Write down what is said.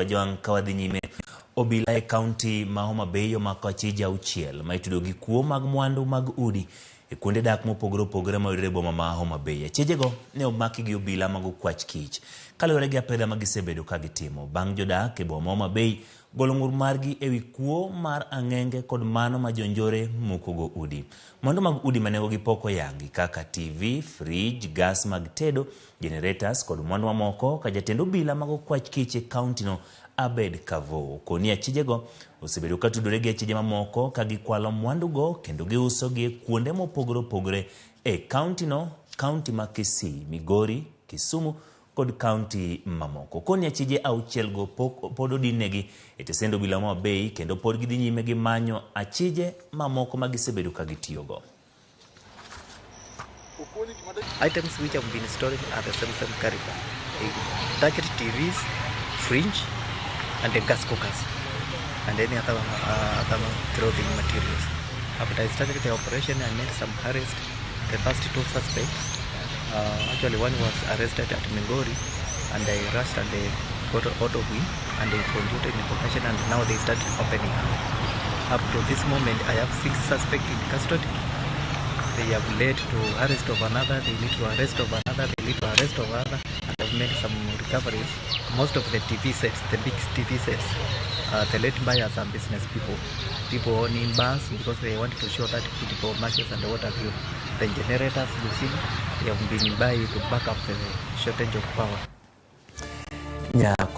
Joang kawadhi nyime obila e kaunti ma Homa Bay omako Achije auchiel ma itudo gi kuo mag mwandu mag udi e kuonde dak mopogore opogore ma yudore e boma ma Homa Bay. Achijego ne omaki gi obila mag okwach kich kaluwore gi apedha ma gisebedo ka gitimo bang' jodak e boma Homa Bay golo ng'ur margi ewi kuo mar ang'enge kod mano ma jonjore mukogo udi. Mwandu mag udi ma nengogi pok oyangi kaka TV, fridge, gas mag tedo, generators kod mwandu mamoko ka jatend obila mag okwach kich e kauntino Abed Kavo koni Achijego osebedo ka tudore gi achije mamoko ka gikwalo mwandugo kendo giuso gi kuonde mopogore opogore e kauntino, kaunti ma Kisii, Migori, Kisumu kod kaunti mamoko. Koni achije auchiel go pod odinegi e tesend obila Homa Bay kendo pod gidhi nyime gi manyo achije mamoko ma gisebedo ka gitiyogo. Items which have been stored are the same caliber: target TVs, fridge, and the gas cookers, and any other clothing materials. After I started the operation, I made some arrests. The first two suspects, actually one was arrested at Migori, and I rushed and they got out of him, and they conducted information, and now they started opening up. Up to this moment, I have 6 suspects in custody. They have led to arrest of another, they lead to arrest of another, they lead to arrest of another, and I've made some recoveries. Most of the TV sets, the big TV sets, the late buyers are business people owning bars because they want to show that people matches and what have you. The generators, you see, they have been buy to back up the shortage of power. Yeah.